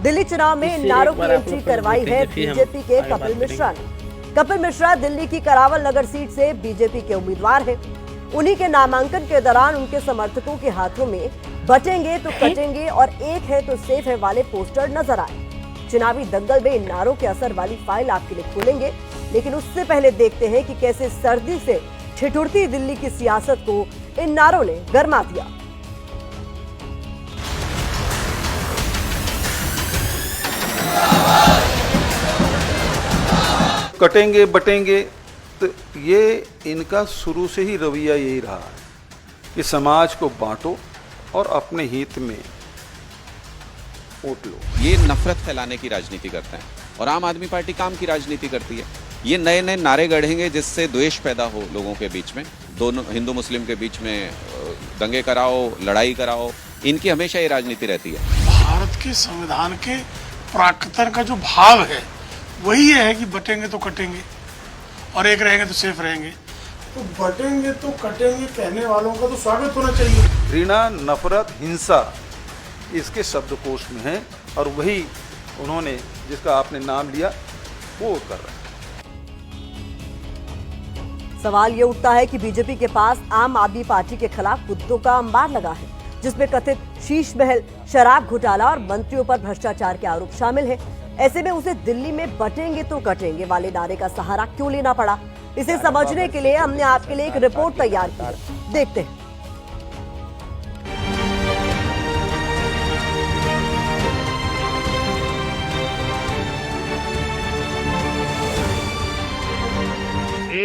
दिल्ली चुनाव में इन नारों की एंट्री करवाई है बीजेपी के कपिल मिश्रा ने। कपिल मिश्रा दिल्ली की करावल नगर सीट से बीजेपी के उम्मीदवार हैं। उन्हीं के नामांकन के दौरान उनके समर्थकों के हाथों में बटेंगे तो कटेंगे और एक है तो सेफ है वाले पोस्टर नजर आए। चुनावी दंगल में इन नारों के असर वाली फाइल आपके लिए खोलेंगे, लेकिन उससे पहले देखते हैं कि कैसे सर्दी से ठिठुरती दिल्ली की सियासत को इन नारों ने गरमा दिया। कटेंगे बटेंगे, तो ये इनका शुरू से ही रवैया यही रहा है कि समाज को बांटो और अपने हित में वोट लो। ये नफरत फैलाने की राजनीति करते हैं और आम आदमी पार्टी काम की राजनीति करती है। ये नए नए नारे गढ़ेंगे जिससे द्वेष पैदा हो लोगों के बीच में, दोनों हिंदू मुस्लिम के बीच में दंगे कराओ, लड़ाई कराओ। इनकी हमेशा ये राजनीति रहती है। भारत के संविधान के प्राकृतन का जो भाव है वही है कि बटेंगे तो कटेंगे और एक रहेंगे तो सेफ रहेंगे। तो बटेंगे तो कटेंगे कहने वालों का तो स्वागत होना चाहिए। घृणा, नफरत, हिंसा इसके शब्दकोश में है और वही उन्होंने जिसका आपने नाम लिया वो कर रहे हैं। सवाल ये उठता है कि बीजेपी के पास आम आदमी पार्टी के खिलाफ मुद्दों का अंबार लगा है, जिसमें कथित शीश महल, शराब घोटाला और मंत्रियों पर भ्रष्टाचार के आरोप शामिल है। ऐसे में उसे दिल्ली में बटेंगे तो कटेंगे वाले नारे का सहारा क्यों लेना पड़ा? इसे समझने के लिए हमने आपके लिए एक रिपोर्ट तैयार की है। देखते हैं।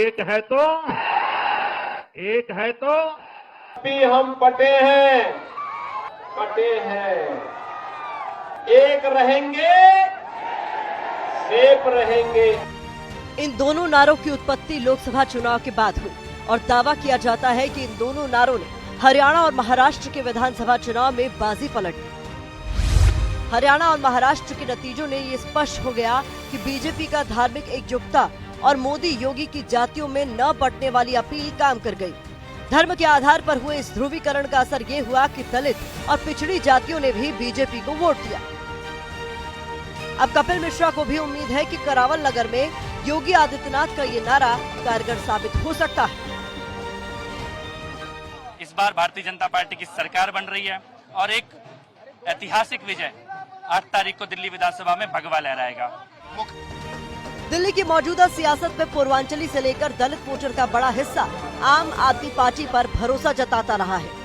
एक है तो भी हम पटे हैं, एक रहेंगे, सेफ रहेंगे। इन दोनों नारों की उत्पत्ति लोकसभा चुनाव के बाद हुई और दावा किया जाता है कि इन दोनों नारों ने हरियाणा और महाराष्ट्र के विधानसभा चुनाव में बाजी पलट दी। हरियाणा और महाराष्ट्र के नतीजों ने ये स्पष्ट हो गया कि बीजेपी का धार्मिक एकजुटता और मोदी योगी की जातियों में न बंटने वाली अपील काम कर गई। धर्म के आधार पर हुए इस ध्रुवीकरण का असर ये हुआ कि दलित और पिछड़ी जातियों ने भी बीजेपी को वोट दिया। अब कपिल मिश्रा को भी उम्मीद है कि करावल नगर में योगी आदित्यनाथ का ये नारा कारगर साबित हो सकता है। इस बार भारतीय जनता पार्टी की सरकार बन रही है और एक ऐतिहासिक विजय 8 तारीख को दिल्ली विधानसभा में भगवा लहराएगा। दिल्ली की मौजूदा सियासत में पूर्वांचली से लेकर दलित वोटर का बड़ा हिस्सा आम आदमी पार्टी पर भरोसा जताता रहा है।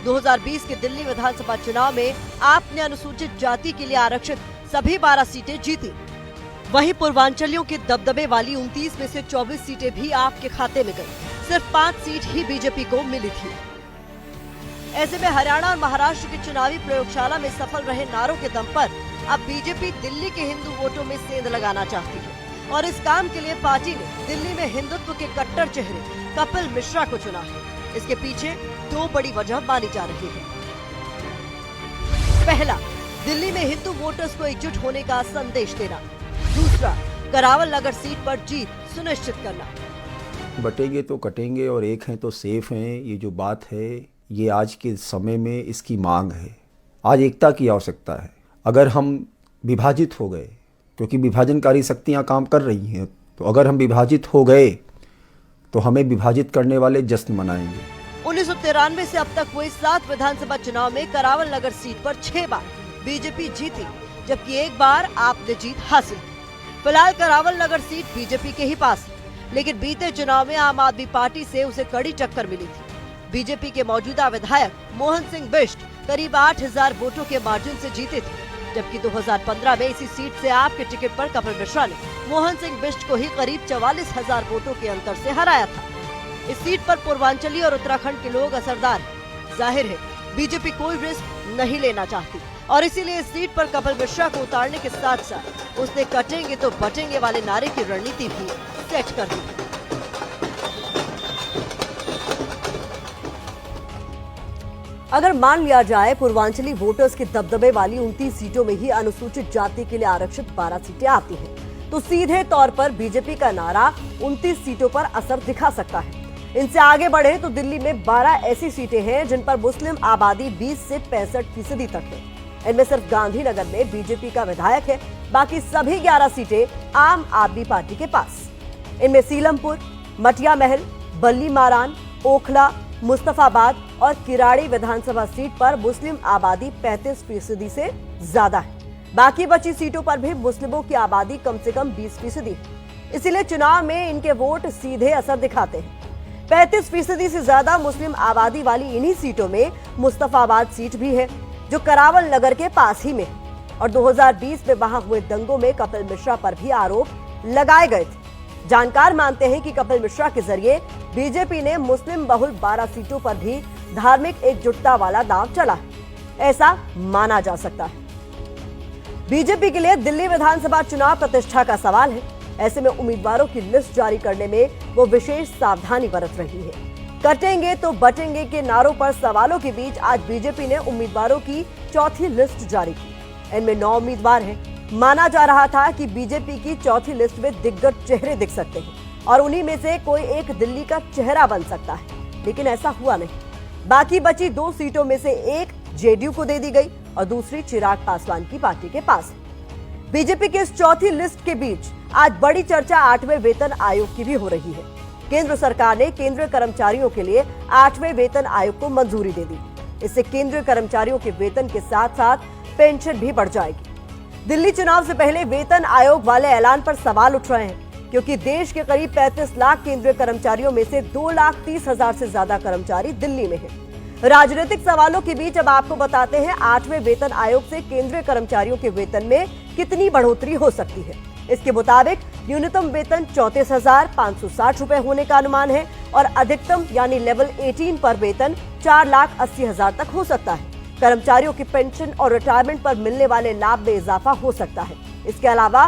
2020 के दिल्ली विधानसभा चुनाव में आपने अनुसूचित जाति के लिए आरक्षित सभी 12 सीटें जीती। वहीं पूर्वांचलियों के दबदबे वाली 29 में से 24 सीटें भी आपके खाते में गई। सिर्फ 5 सीट ही बीजेपी को मिली थी। ऐसे में हरियाणा और महाराष्ट्र की चुनावी प्रयोगशाला में सफल रहे नारों के दम पर अब बीजेपी दिल्ली के हिंदू वोटों में सेंध लगाना चाहती है और इस काम के लिए पार्टी ने दिल्ली में हिंदुत्व के कट्टर चेहरे कपिल मिश्रा को चुना है। इसके पीछे 2 बड़ी वजह मानी जा रही है। पहला, दिल्ली में हिंदू वोटर्स को एकजुट होने का संदेश देना। दूसरा, करावल नगर सीट पर जीत सुनिश्चित करना। बटेंगे तो कटेंगे और एक हैं तो सेफ हैं, ये जो बात है ये आज के समय में इसकी मांग है। आज एकता की आवश्यकता है। अगर हम विभाजित हो गए, क्योंकि विभाजनकारी शक्तियां काम कर रही हैं, तो अगर हम विभाजित हो गए तो हमें विभाजित करने वाले जश्न मनाएंगे। 1993 से अब तक हुए 7 विधानसभा चुनाव में करावल नगर सीट पर 6 बार बीजेपी जीती, जबकि 1 बार आपने जीत हासिल की। फिलहाल करावल नगर सीट बीजेपी के ही पास है, लेकिन बीते चुनाव में आम आदमी पार्टी से उसे कड़ी टक्कर मिली थी। बीजेपी के मौजूदा विधायक मोहन सिंह बिष्ट करीब 8000 वोटों के मार्जिन से जीते थे, जबकि 2015 में इसी सीट से आपके टिकट पर कपिल मिश्रा ने मोहन सिंह बिष्ट को ही करीब 44,000 वोटों के अंतर से हराया था। इस सीट पर पूर्वांचली और उत्तराखंड के लोग असरदार हैं। जाहिर है बीजेपी कोई रिस्क नहीं लेना चाहती और इसीलिए इस सीट पर कपिल मिश्रा को उतारने के साथ साथ उसने कटेंगे तो बटेंगे वाले नारे की रणनीति भी सेट कर दी। अगर मान लिया जाए पूर्वांचली वोटर्स के दबदबे वाली 29 सीटों में ही अनुसूचित जाति के लिए आरक्षित 12 सीटें आती हैं, तो सीधे तौर पर बीजेपी का नारा 29 सीटों पर असर दिखा सकता है। इनसे आगे बढ़े तो दिल्ली में 12 ऐसी सीटें हैं जिन पर मुस्लिम आबादी 20 से 65% तक है। इनमें सिर्फ गांधीनगर में बीजेपी का विधायक है, बाकी सभी 11 सीटें आम आदमी पार्टी के पास। इनमें सीलमपुर, मटिया महल, बल्ली मारान, ओखला, मुस्तफाबाद और किराड़ी विधानसभा सीट पर मुस्लिम आबादी 35% से ज्यादा है। बाकी बची सीटों पर भी मुस्लिमों की आबादी कम से कम 20% है। इसीलिए चुनाव में इनके वोट सीधे असर दिखाते हैं। 35% से ज्यादा मुस्लिम आबादी वाली इन्हीं सीटों में मुस्तफाबाद सीट भी है, जो करावल नगर के पास ही में है। और 2020 में वहां हुए दंगों में कपिल मिश्रा पर भी आरोप लगाए गए थे। जानकार मानते हैं कि कपिल मिश्रा के जरिए बीजेपी ने मुस्लिम बहुल 12 सीटों पर भी धार्मिक एकजुटता वाला दांव चला है, ऐसा माना जा सकता है। बीजेपी के लिए दिल्ली विधानसभा चुनाव प्रतिष्ठा का सवाल है। ऐसे में उम्मीदवारों की लिस्ट जारी करने में वो विशेष सावधानी बरत रही है। कटेंगे तो बटेंगे के नारों पर सवालों के बीच आज बीजेपी ने उम्मीदवारों की चौथी लिस्ट जारी की। इनमें 9 उम्मीदवार हैं। माना जा रहा था कि बीजेपी की चौथी लिस्ट में दिग्गज चेहरे दिख सकते हैं और उन्हीं में से कोई एक दिल्ली का चेहरा बन सकता है, लेकिन ऐसा हुआ नहीं। बाकी बची 2 सीटों में से एक जेडीयू को दे दी गई और दूसरी चिराग पासवान की पार्टी के पास। बीजेपी की इस चौथी लिस्ट के बीच आज बड़ी चर्चा 8वें वेतन आयोग की भी हो रही है। केंद्र सरकार ने केंद्रीय कर्मचारियों के लिए 8वें वेतन आयोग को मंजूरी दे दी। इससे केंद्रीय कर्मचारियों के वेतन के साथ साथ पेंशन भी बढ़ जाएगी। दिल्ली चुनाव से पहले वेतन आयोग वाले ऐलान पर सवाल उठ रहे हैं, क्योंकि देश के करीब 35 लाख केंद्रीय कर्मचारियों में से 2,30,000 से ज्यादा कर्मचारी दिल्ली में हैं। राजनीतिक सवालों के बीच अब आपको बताते हैं 8वें वेतन आयोग से केंद्रीय कर्मचारियों के वेतन में कितनी बढ़ोतरी हो सकती है। इसके मुताबिक न्यूनतम वेतन 34,560 रुपए होने का अनुमान है और अधिकतम यानी लेवल 18 पर वेतन 4,80,000 तक हो सकता है। कर्मचारियों की पेंशन और रिटायरमेंट पर मिलने वाले लाभ में इजाफा हो सकता है। इसके अलावा